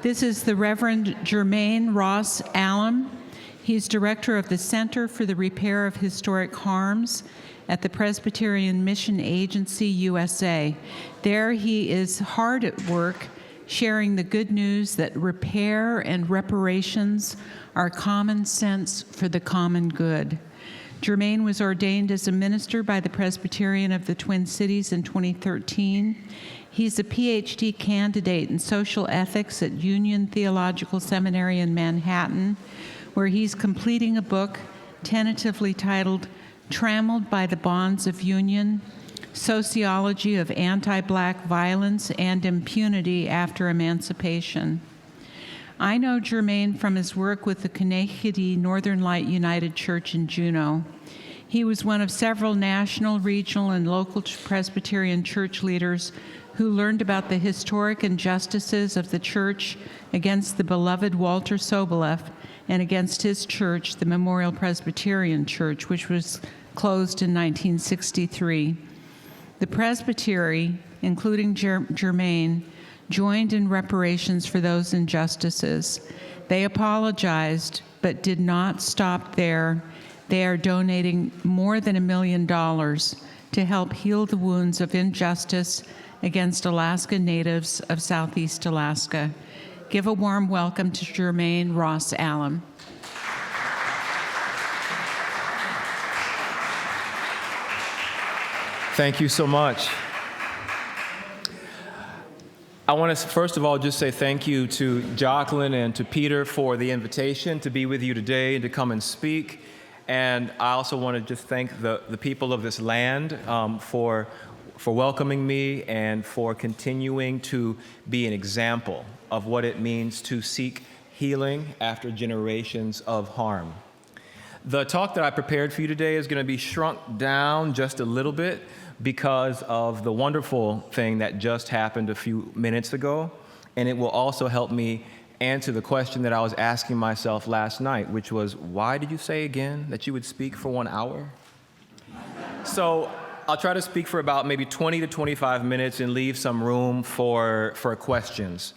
This is the Reverend Jermaine Ross-Allam. He's director of the Center for the Repair of Historic Harms at the Presbyterian Mission Agency, USA. There he is hard at work sharing the good news that repair and reparations are common sense for the common good. Jermaine was ordained as a minister by the Presbyterian of the Twin Cities in 2013. He's a PhD candidate in social ethics at Union Theological Seminary in Manhattan, where he's completing a book tentatively titled Trammeled by the Bonds of Union, Sociology of Anti-Black Violence and Impunity After Emancipation. I know Jermaine from his work with the Kanehithi Northern Light United Church in Juneau. He was one of several national, regional, and local Presbyterian church leaders who learned about the historic injustices of the church against the beloved Walter Soboleff and against his church, the Memorial Presbyterian Church, which was closed in 1963. The Presbytery, including Jermaine, joined in reparations for those injustices. They apologized, but did not stop there. They are donating more than $1 million to help heal the wounds of injustice against Alaska Natives of Southeast Alaska. Give a warm welcome to Jermaine Ross-Allam. Thank you so much. I want to first of all just say thank you to Jocelyn and to Peter for the invitation to be with you today and to come and speak. And I also want to just thank the people of this land for welcoming me and for continuing to be an example of what it means to seek healing after generations of harm. The talk that I prepared for you today is going to be shrunk down just a little bit because of the wonderful thing that just happened a few minutes ago, and it will also help me answer the question that I was asking myself last night, which was, why did you say again that you would speak for 1 hour? So I'll try to speak for about maybe 20 to 25 minutes and leave some room for questions.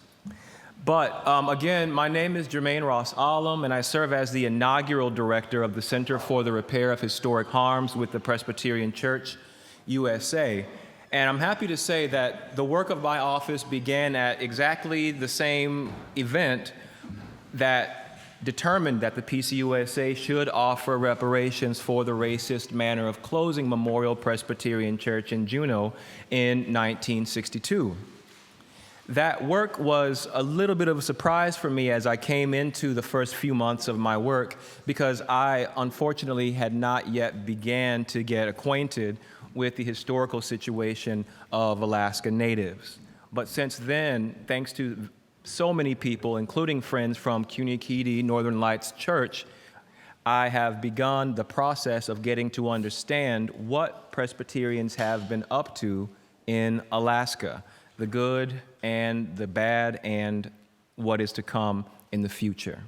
But again, my name is Jermaine Ross-Allam, and I serve as the inaugural director of the Center for the Repair of Historic Harms with the Presbyterian Church, USA. And I'm happy to say that the work of my office began at exactly the same event that determined that the PCUSA should offer reparations for the racist manner of closing Memorial Presbyterian Church in Juneau in 1962. That work was a little bit of a surprise for me as I came into the first few months of my work, because I unfortunately had not yet began to get acquainted with the historical situation of Alaska Natives. But since then, thanks to so many people, including friends from Kanehithi Northern Lights Church, I have begun the process of getting to understand what Presbyterians have been up to in Alaska, the good and the bad and what is to come in the future.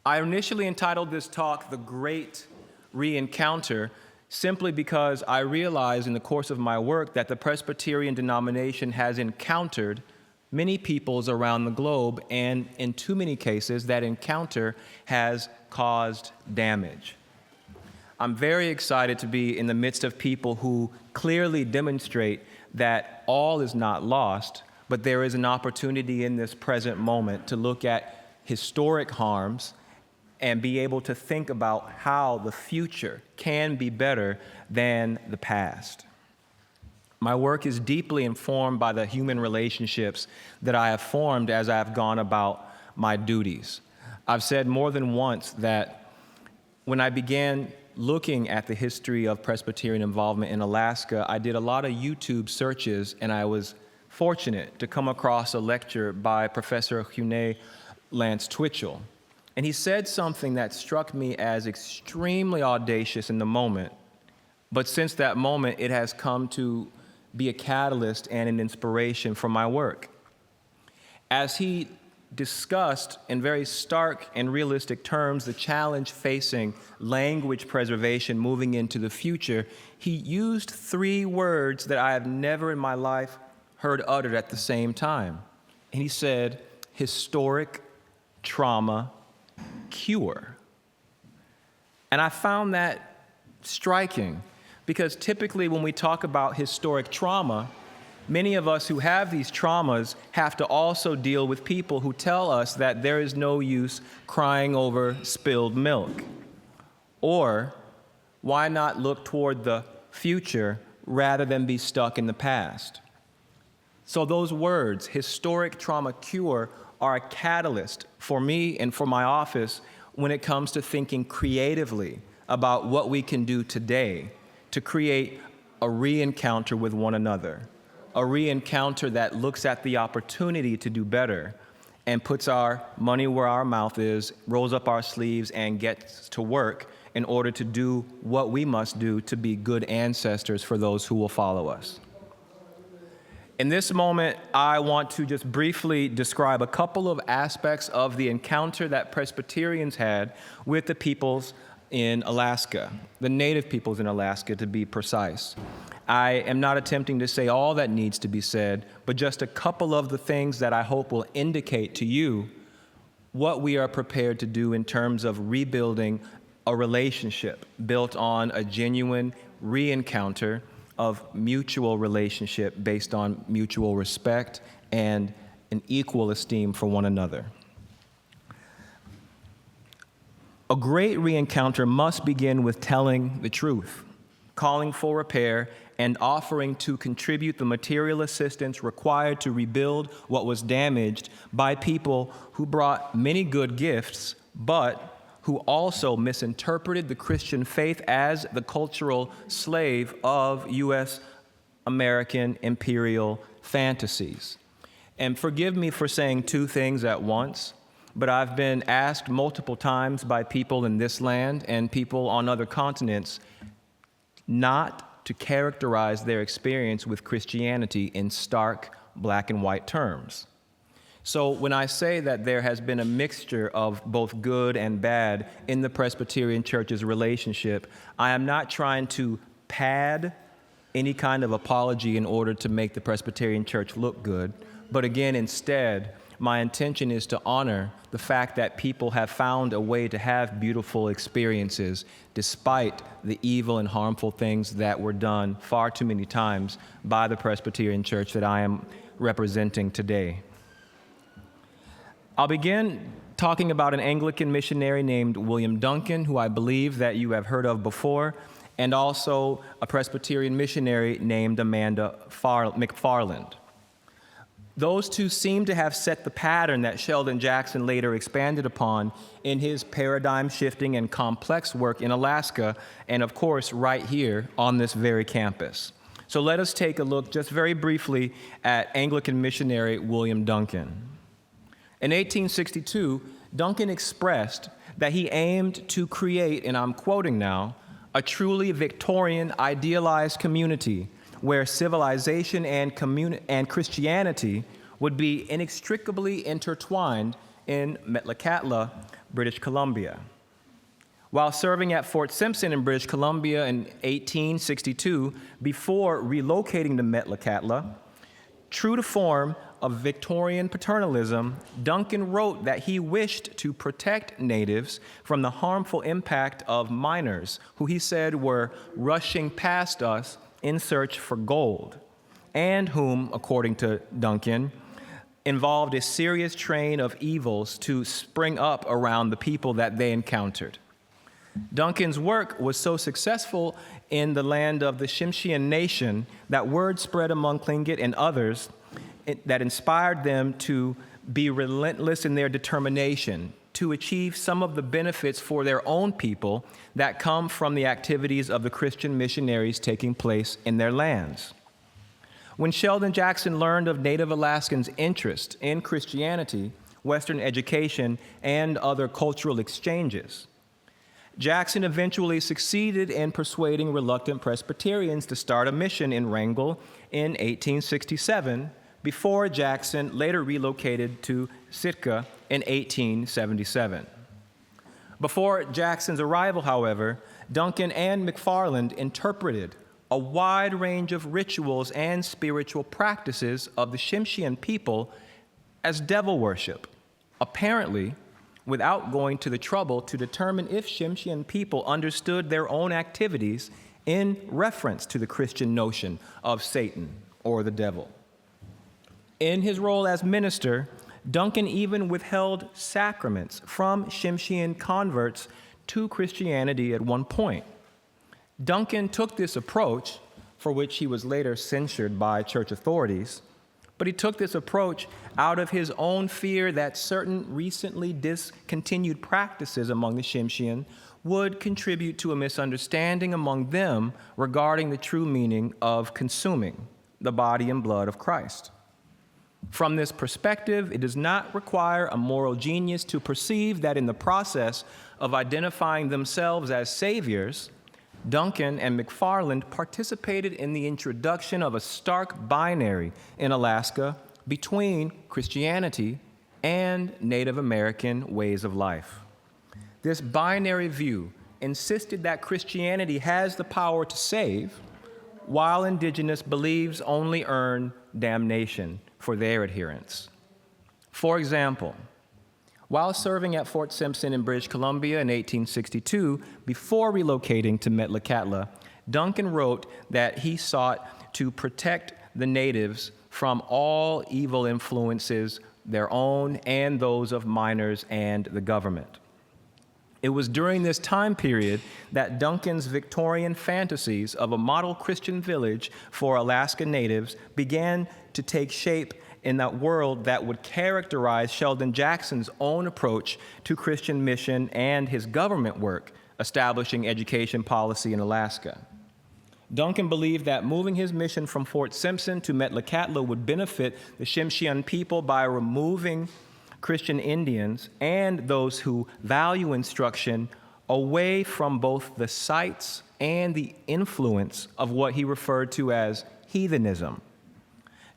I initially entitled this talk, The Great Re-Encounter, simply because I realized in the course of my work that the Presbyterian denomination has encountered many peoples around the globe, and in too many cases, that encounter has caused damage. I'm very excited to be in the midst of people who clearly demonstrate that all is not lost, but there is an opportunity in this present moment to look at historic harms and be able to think about how the future can be better than the past. My work is deeply informed by the human relationships that I have formed as I have gone about my duties. I've said more than once that when I began looking at the history of Presbyterian involvement in Alaska, I did a lot of YouTube searches, and I was fortunate to come across a lecture by Professor Hune Lance Twitchell. And he said something that struck me as extremely audacious in the moment, but since that moment, it has come to be a catalyst and an inspiration for my work. As he discussed in very stark and realistic terms the challenge facing language preservation moving into the future, he used 3 words that I have never in my life heard uttered at the same time. And he said, historic trauma cure. And I found that striking because typically when we talk about historic trauma, many of us who have these traumas have to also deal with people who tell us that there is no use crying over spilled milk. Or why not look toward the future rather than be stuck in the past? So those words, historic trauma cure, are a catalyst for me and for my office when it comes to thinking creatively about what we can do today to create a re-encounter with one another, a re-encounter that looks at the opportunity to do better and puts our money where our mouth is, rolls up our sleeves, and gets to work in order to do what we must do to be good ancestors for those who will follow us. In this moment, I want to just briefly describe a couple of aspects of the encounter that Presbyterians had with the peoples in Alaska, the native peoples in Alaska, to be precise. I am not attempting to say all that needs to be said, but just a couple of the things that I hope will indicate to you what we are prepared to do in terms of rebuilding a relationship built on a genuine re-encounter of mutual relationship based on mutual respect and an equal esteem for one another. A great re-encounter must begin with telling the truth, calling for repair, and offering to contribute the material assistance required to rebuild what was damaged by people who brought many good gifts, but who also misinterpreted the Christian faith as the cultural slave of U.S. American imperial fantasies. And forgive me for saying two things at once, but I've been asked multiple times by people in this land and people on other continents not to characterize their experience with Christianity in stark black and white terms. So when I say that there has been a mixture of both good and bad in the Presbyterian Church's relationship, I am not trying to pad any kind of apology in order to make the Presbyterian Church look good, but again, instead, my intention is to honor the fact that people have found a way to have beautiful experiences despite the evil and harmful things that were done far too many times by the Presbyterian Church that I am representing today. I'll begin talking about an Anglican missionary named William Duncan, who I believe that you have heard of before, and also a Presbyterian missionary named Amanda McFarland. Those two seem to have set the pattern that Sheldon Jackson later expanded upon in his paradigm-shifting and complex work in Alaska, and of course, right here on this very campus. So let us take a look just very briefly at Anglican missionary William Duncan. In 1862, Duncan expressed that he aimed to create, and I'm quoting now, a truly Victorian idealized community where civilization and Christianity would be inextricably intertwined in Metlakatla, British Columbia. While serving at Fort Simpson in British Columbia in 1862, before relocating to Metlakatla, true to form of Victorian paternalism, Duncan wrote that he wished to protect natives from the harmful impact of miners, who he said were rushing past us in search for gold, and whom, according to Duncan, involved a serious train of evils to spring up around the people that they encountered. Duncan's work was so successful in the land of the Tsimshian Nation that word spread among Tlingit and others that inspired them to be relentless in their determination to achieve some of the benefits for their own people that come from the activities of the Christian missionaries taking place in their lands. When Sheldon Jackson learned of Native Alaskans' interest in Christianity, Western education, and other cultural exchanges, Jackson eventually succeeded in persuading reluctant Presbyterians to start a mission in Wrangell in 1867, before Jackson later relocated to Sitka in 1877. Before Jackson's arrival, however, Duncan and McFarland interpreted a wide range of rituals and spiritual practices of the Tsimshian people as devil worship, apparently without going to the trouble to determine if Tsimshian people understood their own activities in reference to the Christian notion of Satan or the devil. In his role as minister, Duncan even withheld sacraments from Tsimshian converts to Christianity at one point. Duncan took this approach, for which he was later censured by church authorities, but he took this approach out of his own fear that certain recently discontinued practices among the Tsimshian would contribute to a misunderstanding among them regarding the true meaning of consuming the body and blood of Christ. From this perspective, it does not require a moral genius to perceive that in the process of identifying themselves as saviors, Duncan and McFarland participated in the introduction of a stark binary in Alaska between Christianity and Native American ways of life. This binary view insisted that Christianity has the power to save, while indigenous beliefs only earn damnation for their adherents. For example, while serving at Fort Simpson in British Columbia in 1862, before relocating to Metlakatla, Duncan wrote that he sought to protect the natives from all evil influences, their own and those of miners and the government. It was during this time period that Duncan's Victorian fantasies of a model Christian village for Alaska natives began to take shape in that world that would characterize Sheldon Jackson's own approach to Christian mission and his government work establishing education policy in Alaska. Duncan believed that moving his mission from Fort Simpson to Metlakatla would benefit the Tsimshian people by removing Christian Indians and those who value instruction away from both the sites and the influence of what he referred to as heathenism.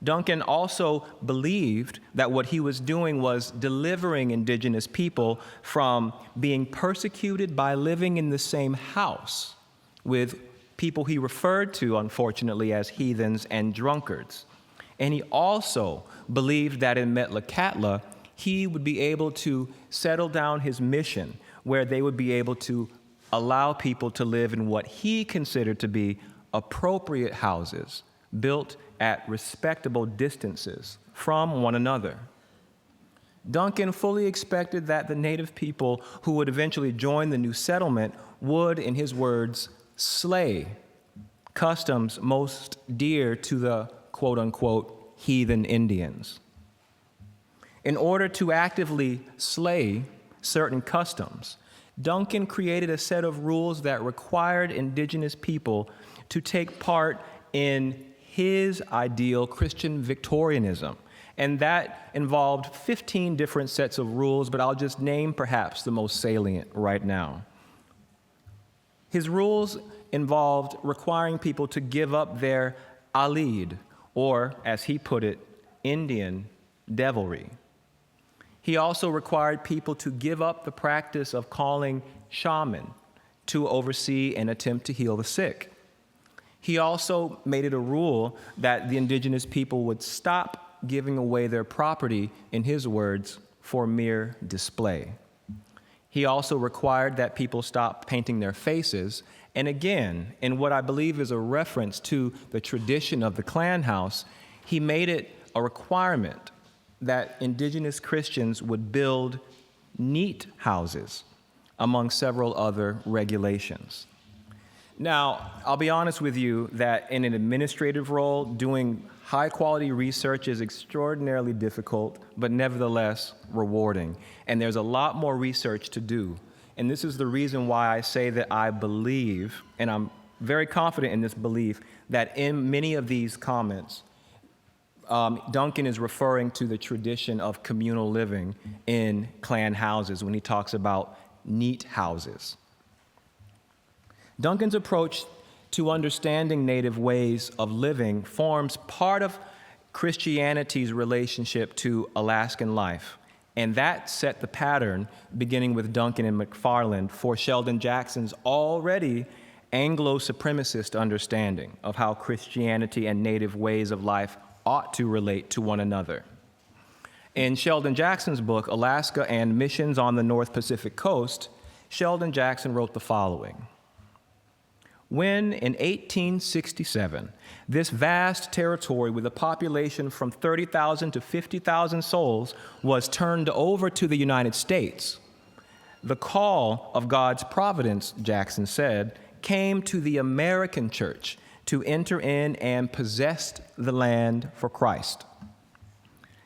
Duncan also believed that what he was doing was delivering indigenous people from being persecuted by living in the same house with people he referred to, unfortunately, as heathens and drunkards. And he also believed that in Metlakatla, he would be able to settle down his mission where they would be able to allow people to live in what he considered to be appropriate houses built at respectable distances from one another. Duncan fully expected that the native people who would eventually join the new settlement would, in his words, slay customs most dear to the quote-unquote heathen Indians. In order to actively slay certain customs, Duncan created a set of rules that required indigenous people to take part in his ideal Christian Victorianism. And that involved 15 different sets of rules, but I'll just name perhaps the most salient right now. His rules involved requiring people to give up their alid, or, as he put it, Indian devilry. He also required people to give up the practice of calling shaman to oversee and attempt to heal the sick. He also made it a rule that the indigenous people would stop giving away their property, in his words, for mere display. He also required that people stop painting their faces, and again, in what I believe is a reference to the tradition of the clan house, he made it a requirement that indigenous Christians would build neat houses, among several other regulations. Now, I'll be honest with you that in an administrative role, doing high-quality research is extraordinarily difficult, but nevertheless rewarding. And there's a lot more research to do. And this is the reason why I say that I believe, and I'm very confident in this belief, that in many of these comments, Duncan is referring to the tradition of communal living in clan houses when he talks about neat houses. Duncan's approach to understanding Native ways of living forms part of Christianity's relationship to Alaskan life, and that set the pattern, beginning with Duncan and McFarland, for Sheldon Jackson's already Anglo-supremacist understanding of how Christianity and Native ways of life ought to relate to one another. In Sheldon Jackson's book, Alaska and Missions on the North Pacific Coast, Sheldon Jackson wrote the following. When, in 1867, this vast territory with a population from 30,000 to 50,000 souls was turned over to the United States, the call of God's providence, Jackson said, came to the American church to enter in and possess the land for Christ.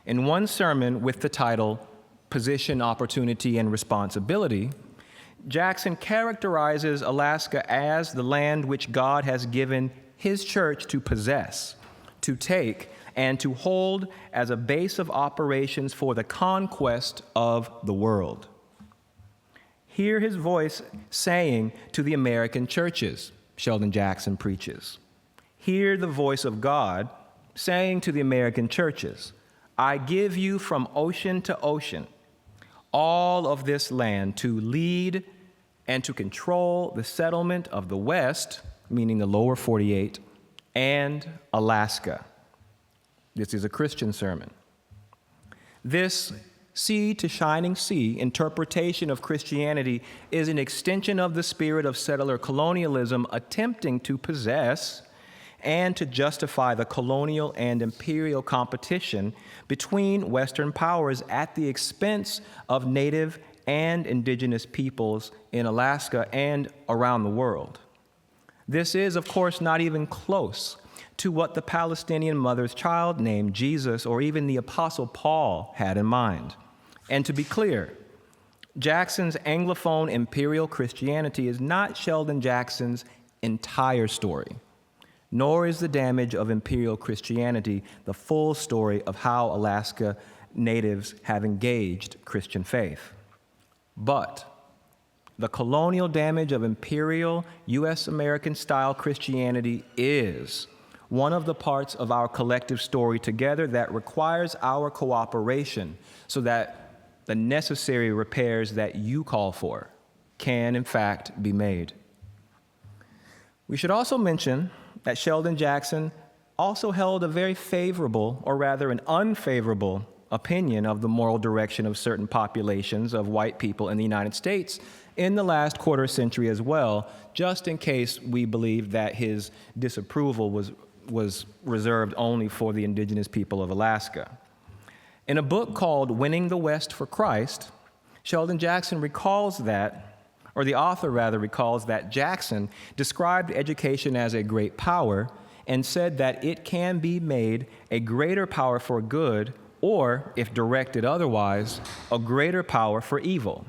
In one sermon with the title, Position, Opportunity, and Responsibility, Jackson characterizes Alaska as the land which God has given his church to possess, to take, and to hold as a base of operations for the conquest of the world. Hear his voice saying to the American churches, Sheldon Jackson preaches. Hear the voice of God saying to the American churches, I give you from ocean to ocean all of this land to lead and to control the settlement of the West, meaning the lower 48, and Alaska. This is a Christian sermon. This sea to shining sea interpretation of Christianity is an extension of the spirit of settler colonialism attempting to possess and to justify the colonial and imperial competition between Western powers at the expense of Native and indigenous peoples in Alaska and around the world. This is, of course, not even close to what the Palestinian mother's child named Jesus or even the Apostle Paul had in mind. And to be clear, Jackson's Anglophone imperial Christianity is not Sheldon Jackson's entire story, nor is the damage of imperial Christianity the full story of how Alaska natives have engaged Christian faith. But the colonial damage of imperial U.S. American-style Christianity is one of the parts of our collective story together that requires our cooperation so that the necessary repairs that you call for can, in fact, be made. We should also mention that Sheldon Jackson also held a very favorable, or rather an unfavorable, opinion of the moral direction of certain populations of white people in the United States in the last quarter century as well, just in case we believe that his disapproval was reserved only for the indigenous people of Alaska. In a book called Winning the West for Christ, Sheldon Jackson recalls that, or the author rather recalls that Jackson described education as a great power and said that it can be made a greater power for good or, if directed otherwise, a greater power for evil.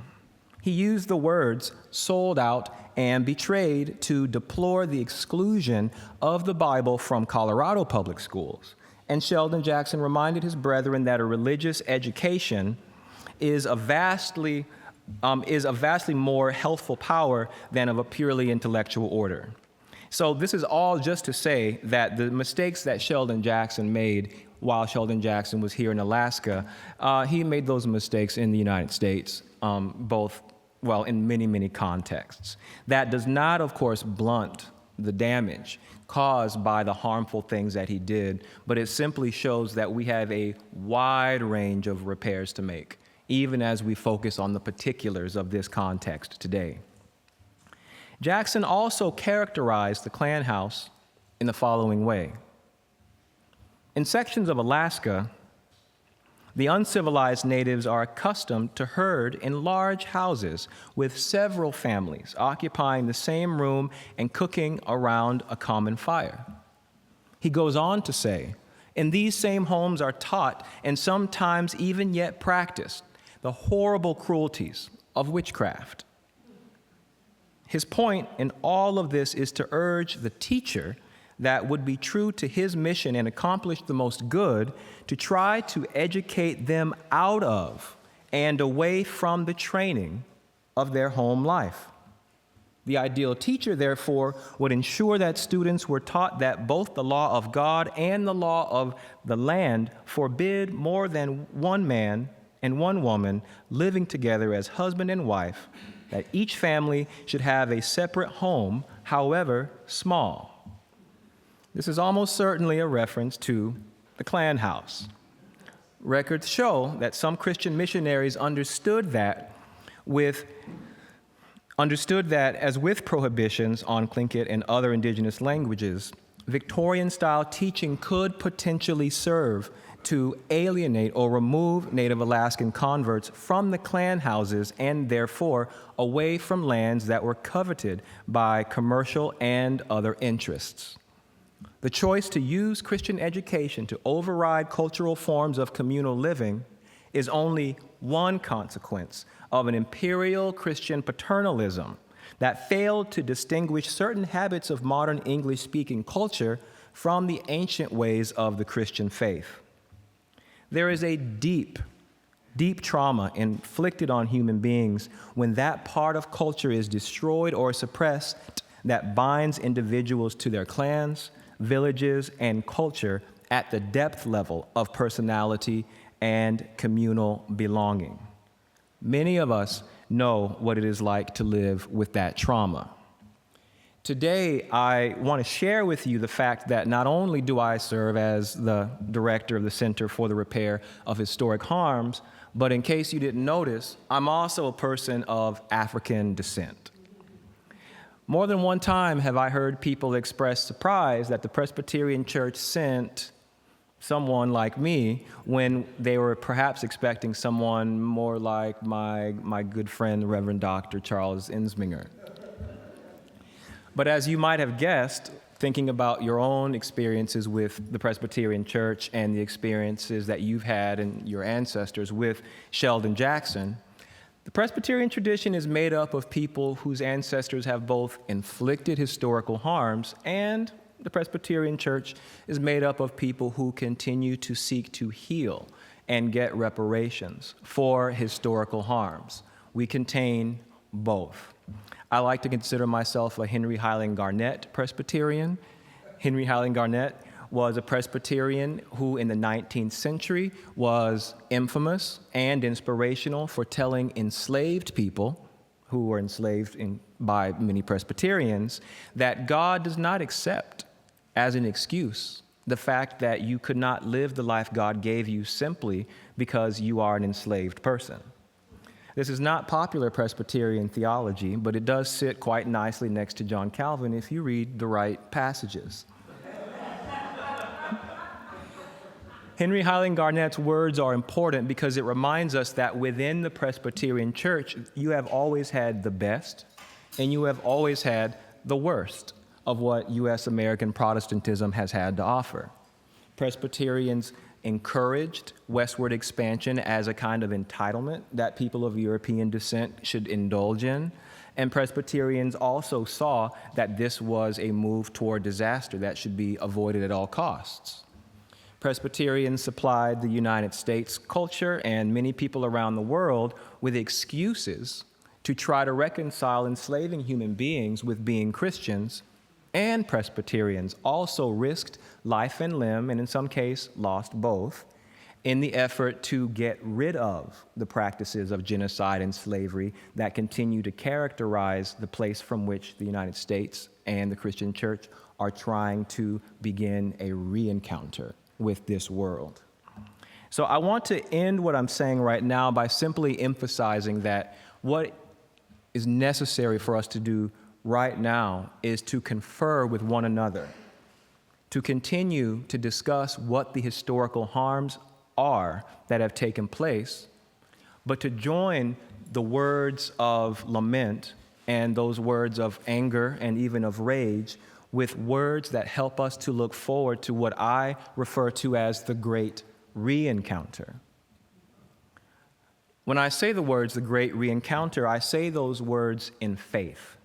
He used the words sold out and betrayed to deplore the exclusion of the Bible from Colorado public schools. And Sheldon Jackson reminded his brethren that a religious education is a vastly more healthful power than of a purely intellectual order. So this is all just to say that the mistakes that Sheldon Jackson made while Sheldon Jackson was here in Alaska, he made those mistakes in the United States, in many, many contexts. That does not, of course, blunt the damage caused by the harmful things that he did, but it simply shows that we have a wide range of repairs to make, even as we focus on the particulars of this context today. Jackson also characterized the Klan House in the following way. In sections of Alaska, the uncivilized natives are accustomed to herd in large houses with several families occupying the same room and cooking around a common fire. He goes on to say, in these same homes are taught and sometimes even yet practiced the horrible cruelties of witchcraft. His point in all of this is to urge the teacher that would be true to his mission and accomplish the most good to try to educate them out of and away from the training of their home life. The ideal teacher, therefore, would ensure that students were taught that both the law of God and the law of the land forbid more than one man and one woman living together as husband and wife, that each family should have a separate home, however small. This is almost certainly a reference to the Klan House. records show that some Christian missionaries understood that as with prohibitions on Tlingit and other indigenous languages, Victorian-style teaching could potentially serve to alienate or remove Native Alaskan converts from the clan houses and therefore away from lands that were coveted by commercial and other interests. The choice to use Christian education to override cultural forms of communal living is only one consequence of an imperial Christian paternalism that failed to distinguish certain habits of modern English-speaking culture from the ancient ways of the Christian faith. There is a deep, deep trauma inflicted on human beings when that part of culture is destroyed or suppressed that binds individuals to their clans, villages, and culture at the depth level of personality and communal belonging. Many of us know what it is like to live with that trauma. Today, I want to share with you the fact that not only do I serve as the director of the Center for the Repair of Historic Harms, but in case you didn't notice, I'm also a person of African descent. More than one time have I heard people express surprise that the Presbyterian Church sent someone like me when they were perhaps expecting someone more like my good friend, Reverend Dr. Charles Insminger. But as you might have guessed, thinking about your own experiences with the Presbyterian Church and the experiences that you've had and your ancestors with Sheldon Jackson, the Presbyterian tradition is made up of people whose ancestors have both inflicted historical harms, and the Presbyterian Church is made up of people who continue to seek to heal and get reparations for historical harms. We contain both. I like to consider myself a Henry Highland Garnet Presbyterian. Henry Highland Garnet was a Presbyterian who in the 19th century was infamous and inspirational for telling enslaved people who were enslaved by many Presbyterians that God does not accept as an excuse the fact that you could not live the life God gave you simply because you are an enslaved person. This is not popular Presbyterian theology, but it does sit quite nicely next to John Calvin if you read the right passages. Henry Highland Garnet's words are important because it reminds us that within the Presbyterian Church, you have always had the best and you have always had the worst of what U.S. American Protestantism has had to offer. Presbyterians encouraged westward expansion as a kind of entitlement that people of European descent should indulge in, and Presbyterians also saw that this was a move toward disaster that should be avoided at all costs. Presbyterians supplied the United States culture and many people around the world with excuses to try to reconcile enslaving human beings with being Christians, and Presbyterians also risked life and limb, and in some case lost both, in the effort to get rid of the practices of genocide and slavery that continue to characterize the place from which the United States and the Christian Church are trying to begin a re-encounter with this world. So I want to end what I'm saying right now by simply emphasizing that what is necessary for us to do right now is to confer with one another, to continue to discuss what the historical harms are that have taken place, but to join the words of lament and those words of anger and even of rage with words that help us to look forward to what I refer to as the great re-encounter. When I say the words, the great re-encounter, I say those words in faith.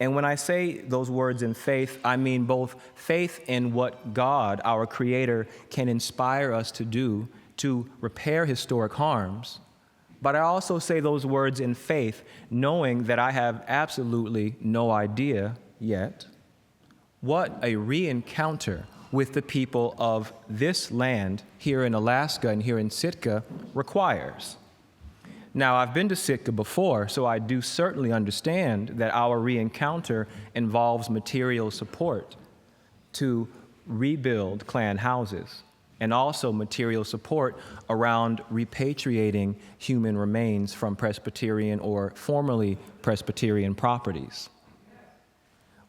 And when I say those words in faith, I mean both faith in what God, our Creator, can inspire us to do to repair historic harms, but I also say those words in faith knowing that I have absolutely no idea yet what a re-encounter with the people of this land here in Alaska and here in Sitka requires. Now, I've been to Sitka before, so I do certainly understand that our re-encounter involves material support to rebuild clan houses and also material support around repatriating human remains from Presbyterian or formerly Presbyterian properties.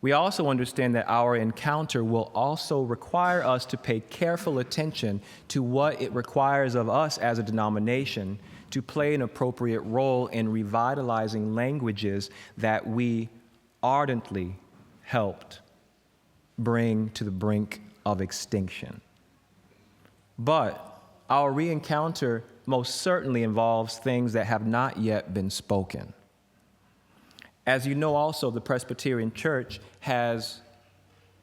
We also understand that our encounter will also require us to pay careful attention to what it requires of us as a denomination to play an appropriate role in revitalizing languages that we ardently helped bring to the brink of extinction. But our re-encounter most certainly involves things that have not yet been spoken. As you know also, the Presbyterian Church has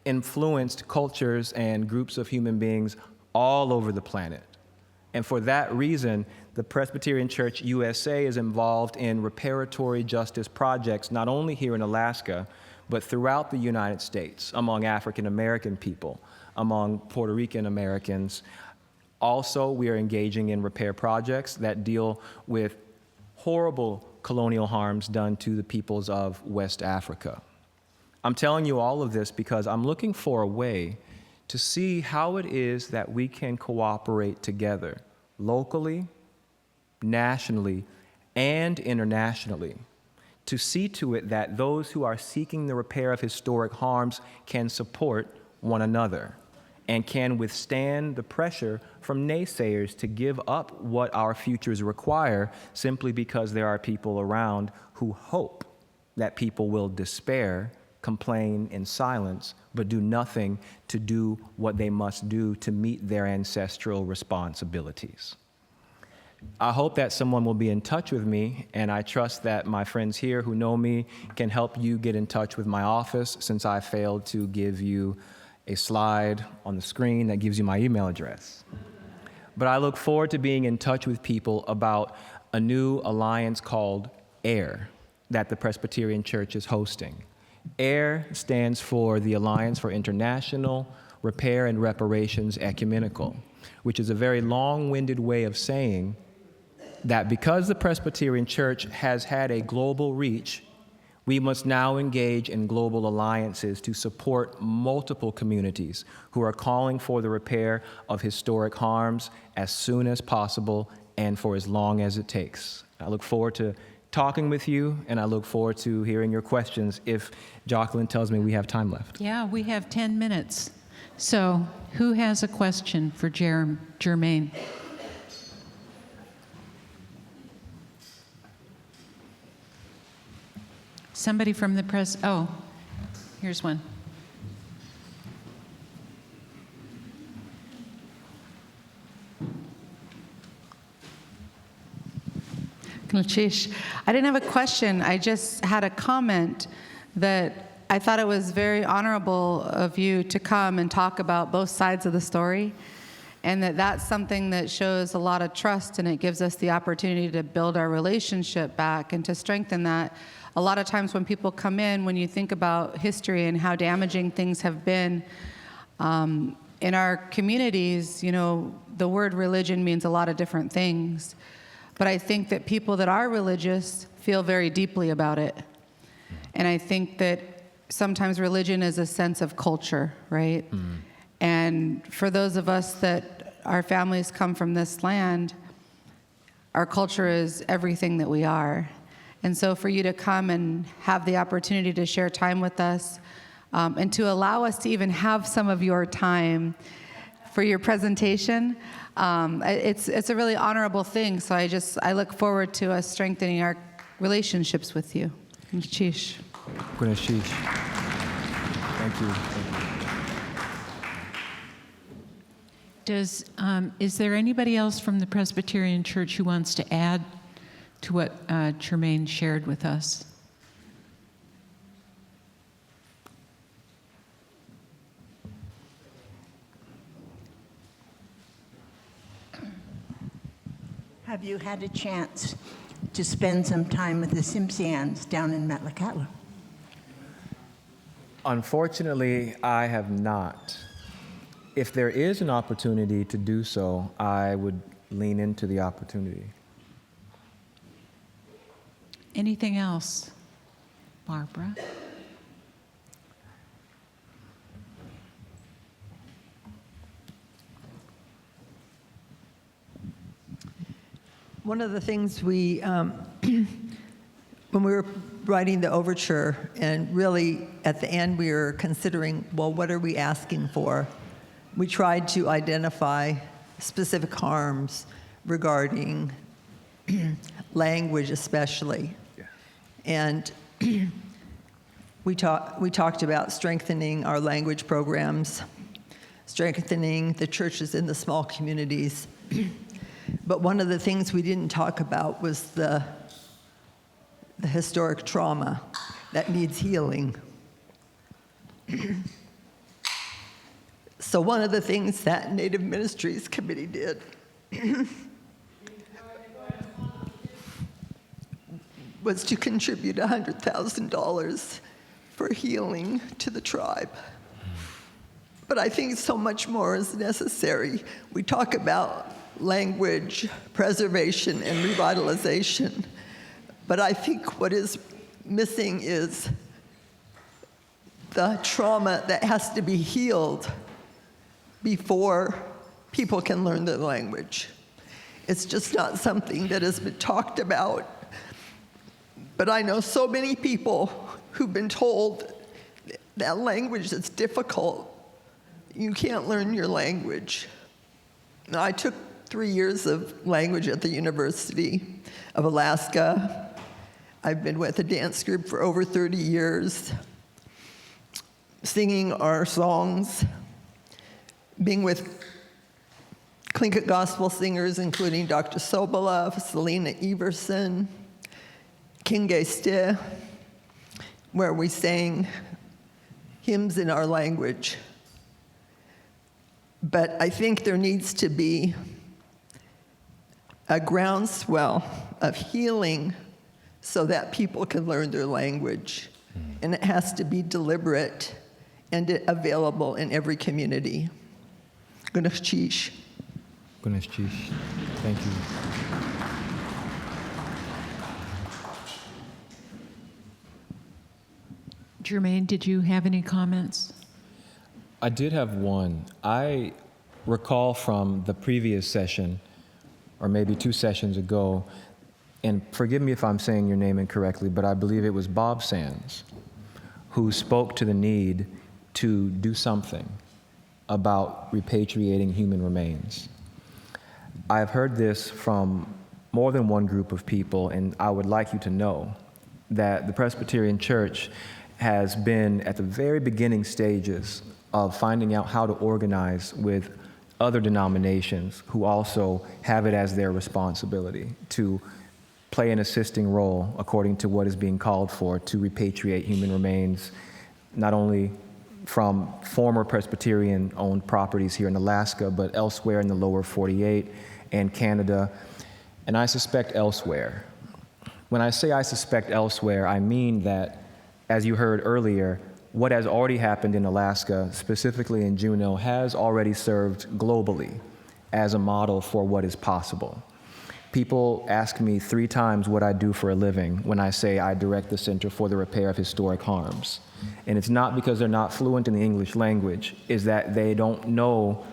influenced cultures and groups of human beings all over the planet. And for that reason, the Presbyterian Church USA is involved in reparatory justice projects, not only here in Alaska, but throughout the United States, among African American people, among Puerto Rican Americans. Also, we are engaging in repair projects that deal with horrible colonial harms done to the peoples of West Africa. I'm telling you all of this because I'm looking for a way to see how it is that we can cooperate together, locally, nationally, and internationally, to see to it that those who are seeking the repair of historic harms can support one another and can withstand the pressure from naysayers to give up what our futures require simply because there are people around who hope that people will despair, complain in silence, but do nothing to do what they must do to meet their ancestral responsibilities. I hope that someone will be in touch with me, and I trust that my friends here who know me can help you get in touch with my office, since I failed to give you a slide on the screen that gives you my email address. But I look forward to being in touch with people about a new alliance called AIR that the Presbyterian Church is hosting. AIR stands for the Alliance for International Repair and Reparations Ecumenical, which is a very long-winded way of saying that because the Presbyterian Church has had a global reach, we must now engage in global alliances to support multiple communities who are calling for the repair of historic harms as soon as possible and for as long as it takes. I look forward to talking with you, and I look forward to hearing your questions if Jacqueline tells me we have time left. Yeah, we have 10 minutes. So who has a question for Jermaine? Somebody from the press. Oh, here's one. I didn't have a question. I just had a comment that I thought it was very honorable of you to come and talk about both sides of the story, and that's something that shows a lot of trust, and it gives us the opportunity to build our relationship back and to strengthen that. A lot of times when people come in, when you think about history and how damaging things have been in our communities, you know, the word religion means a lot of different things. But I think that people that are religious feel very deeply about it. And I think that sometimes religion is a sense of culture, right? Mm. And for those of us that our families come from this land, our culture is everything that we are. And so for you to come and have the opportunity to share time with us, and to allow us to even have some of your time for your presentation, it's a really honorable thing. So I look forward to us strengthening our relationships with you. Thank you. Is there anybody else from the Presbyterian Church who wants to add to what Jermaine shared with us? Have you had a chance to spend some time with the Simpsians down in Metlakatla? Unfortunately, I have not. If there is an opportunity to do so, I would lean into the opportunity. Anything else, Barbara? One of the things we, when we were writing the overture, and really at the end we were considering, well, what are we asking for? We tried to identify specific harms regarding language especially. Yeah. And we talked about strengthening our language programs, strengthening the churches in the small communities. But one of the things we didn't talk about was the historic trauma that needs healing. So one of the things that Native Ministries Committee did was to contribute $100,000 for healing to the tribe. But I think so much more is necessary. We talk about language preservation and revitalization, but I think what is missing is the trauma that has to be healed before people can learn the language. It's just not something that has been talked about. But I know so many people who've been told that language is difficult. You can't learn your language. Now, I took 3 years of language at the University of Alaska. I've been with a dance group for over 30 years, singing our songs, being with Tlingit gospel singers, including Dr. Sobolov, Selena Everson, Kinge Ste, where we sang hymns in our language. But I think there needs to be a groundswell of healing so that people can learn their language. And it has to be deliberate and available in every community. Ganesh Chish. Ganesh Chish. Thank you. Jermaine, did you have any comments? I did have one. I recall from the previous session, or maybe 2 sessions ago, and forgive me if I'm saying your name incorrectly, but I believe it was Bob Sands who spoke to the need to do something about repatriating human remains. I've heard this from more than one group of people, and I would like you to know that the Presbyterian Church has been at the very beginning stages of finding out how to organize with other denominations who also have it as their responsibility to play an assisting role according to what is being called for to repatriate human remains, not only from former Presbyterian-owned properties here in Alaska, but elsewhere in the lower 48 and Canada, and I suspect elsewhere. When I say I suspect elsewhere, I mean that, as you heard earlier, what has already happened in Alaska, specifically in Juneau, has already served globally as a model for what is possible. People ask me 3 times what I do for a living when I say I direct the Center for the Repair of Historic Harms. And it's not because they're not fluent in the English language, it's that they don't know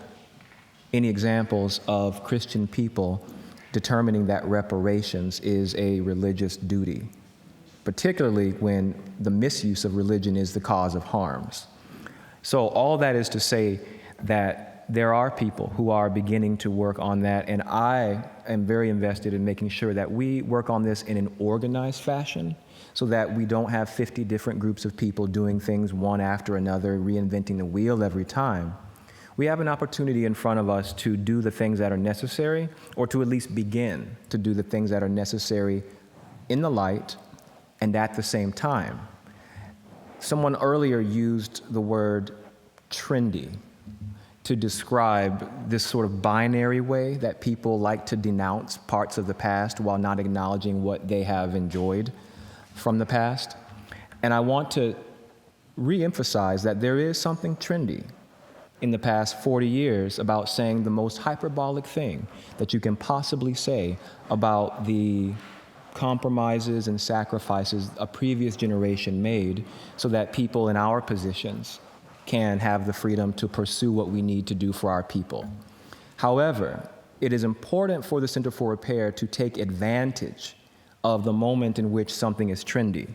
any examples of Christian people determining that reparations is a religious duty, particularly when the misuse of religion is the cause of harms. So all that is to say that there are people who are beginning to work on that, and I am very invested in making sure that we work on this in an organized fashion so that we don't have 50 different groups of people doing things one after another, reinventing the wheel every time. We have an opportunity in front of us to do the things that are necessary, or to at least begin to do the things that are necessary in the light and at the same time. Someone earlier used the word trendy to describe this sort of binary way that people like to denounce parts of the past while not acknowledging what they have enjoyed from the past. And I want to re-emphasize that there is something trendy in the past 40 years about saying the most hyperbolic thing that you can possibly say about the compromises and sacrifices a previous generation made so that people in our positions can have the freedom to pursue what we need to do for our people. However, it is important for the Center for Repair to take advantage of the moment in which something is trendy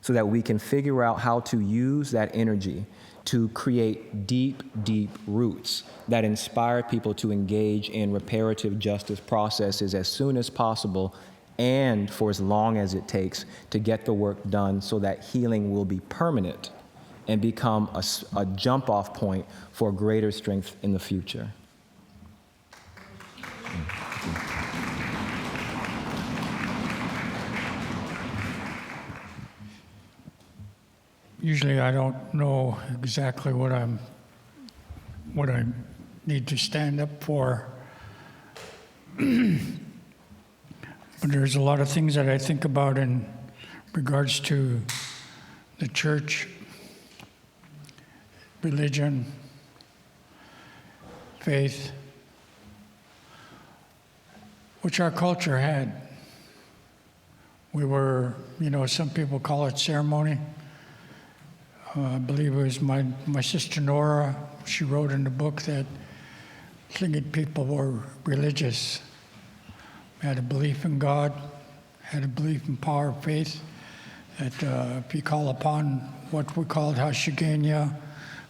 so that we can figure out how to use that energy to create deep, deep roots that inspire people to engage in reparative justice processes as soon as possible and for as long as it takes to get the work done so that healing will be permanent and become a jump-off point for greater strength in the future. Usually I don't know exactly what I need to stand up for. But there's a lot of things that I think about in regards to the church, religion, faith, which our culture had. We were, some people call it ceremony. I believe it was my sister Nora, she wrote in the book that Tlingit people were religious, had a belief in God, had a belief in power of faith, that if you call upon what we called Hashiganya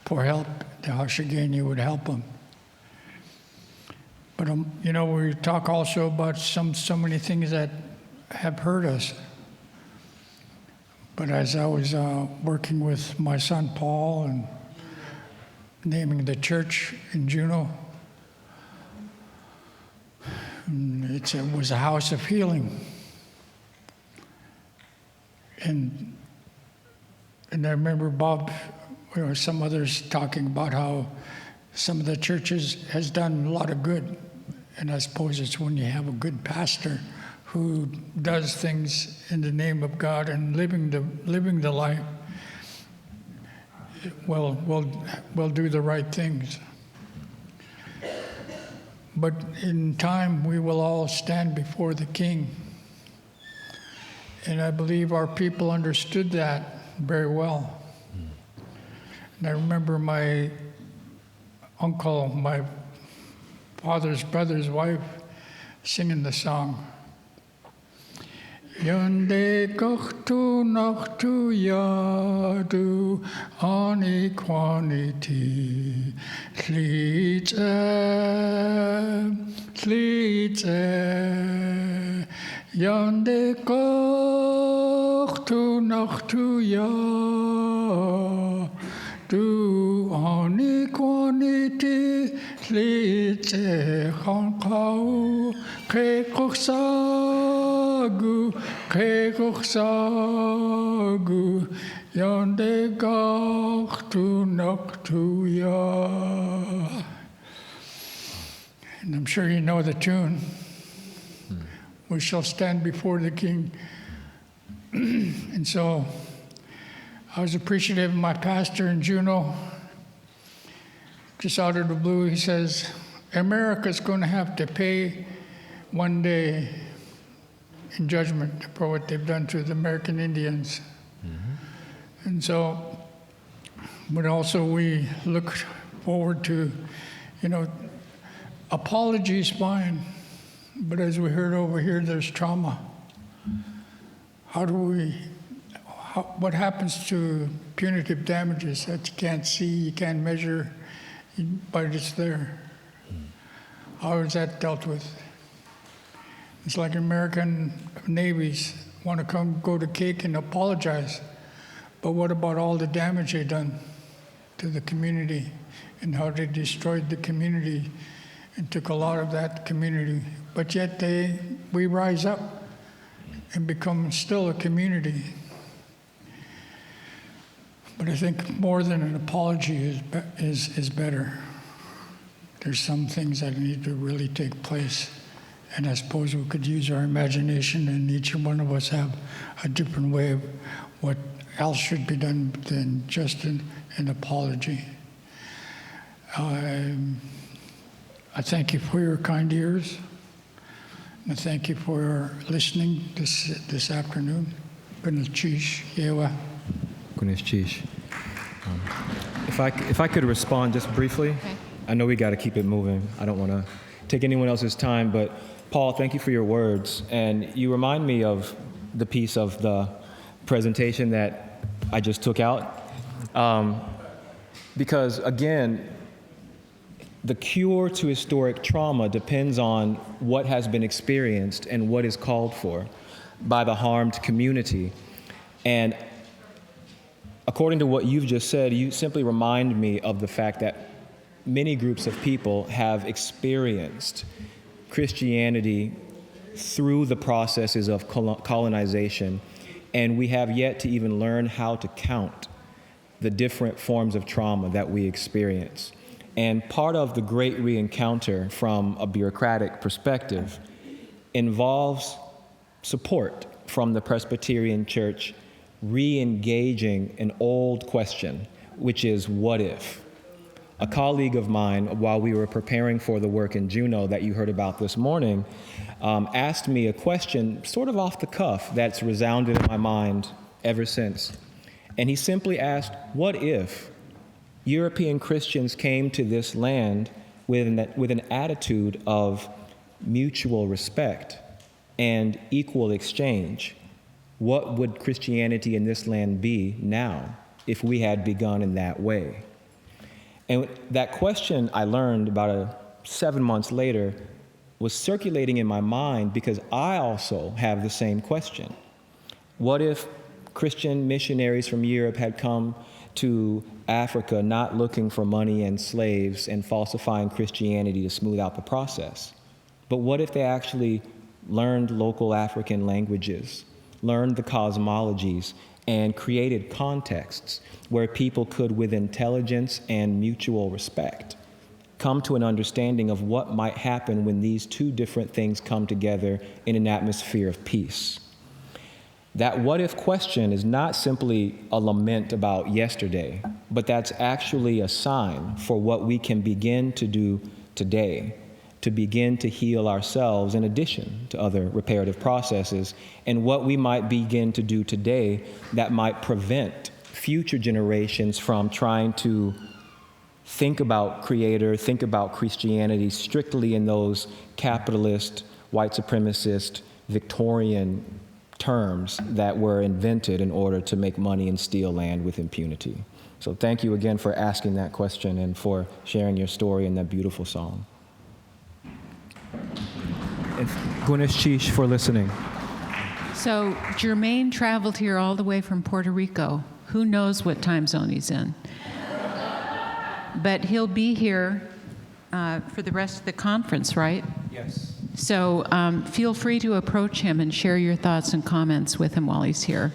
for help, the Hashiganya would help them. But, we talk also about so many things that have hurt us. But as I was working with my son Paul and naming the church in Juneau, it was a house of healing. And I remember Bob, some others talking about how some of the churches has done a lot of good. And I suppose it's when you have a good pastor who does things in the name of God and living the life, will do the right things. But in time, we will all stand before the King. And I believe our people understood that very well. And I remember my uncle, my father's brother's wife, singing the song. Yonde kochtu nachtu yadu ani quaniti tlitze Yonde kochtu nachtu yadu ani quaniti tlitze chankau Kekuchsagu yonde gachtu naktu ya. And I'm sure you know the tune. We shall stand before the King. And so I was appreciative of my pastor in Juneau. Just out of the blue, he says, America's going to have to pay one day in judgment for what they've done to the American Indians. Mm-hmm. And so, but also we look forward to, apologies fine, but as we heard over here, there's trauma. What happens to punitive damages that you can't see, you can't measure, but it's there? How is that dealt with? It's like American navies want to go to cake and apologize. But what about all the damage they done to the community and how they destroyed the community and took a lot of that community? But yet we rise up and become still a community. But I think more than an apology is better. There's some things that need to really take place. And I suppose we could use our imagination, and each one of us have a different way of what else should be done than just an apology. I thank you for your kind ears. And I thank you for listening this afternoon. If I could respond just briefly, Okay. I know we got to keep it moving. I don't want to take anyone else's time, but Paul, thank you for your words. And you remind me of the piece of the presentation that I just took out. Because again, the cure to historic trauma depends on what has been experienced and what is called for by the harmed community. And according to what you've just said, you simply remind me of the fact that many groups of people have experienced Christianity through the processes of colonization, and we have yet to even learn how to count the different forms of trauma that we experience. And part of the great re-encounter from a bureaucratic perspective involves support from the Presbyterian Church re-engaging an old question, which is, what if? A colleague of mine, while we were preparing for the work in Juneau that you heard about this morning, asked me a question sort of off the cuff that's resounded in my mind ever since. And he simply asked, what if European Christians came to this land with an attitude of mutual respect and equal exchange? What would Christianity in this land be now if we had begun in that way? And that question, I learned about 7 months later, was circulating in my mind because I also have the same question. What if Christian missionaries from Europe had come to Africa not looking for money and slaves and falsifying Christianity to smooth out the process? But what if they actually learned local African languages, learned the cosmologies, and created contexts where people could, with intelligence and mutual respect, come to an understanding of what might happen when these two different things come together in an atmosphere of peace? That what if question is not simply a lament about yesterday, but that's actually a sign for what we can begin to do today, to begin to heal ourselves in addition to other reparative processes, and what we might begin to do today that might prevent future generations from trying to think about Creator, think about Christianity strictly in those capitalist, white supremacist, Victorian terms that were invented in order to make money and steal land with impunity. So thank you again for asking that question and for sharing your story in that beautiful song. And Gwyneth Chish for listening. So Jermaine traveled here all the way from Puerto Rico. Who knows what time zone he's in? But he'll be here for the rest of the conference, right? Yes. So feel free to approach him and share your thoughts and comments with him while he's here.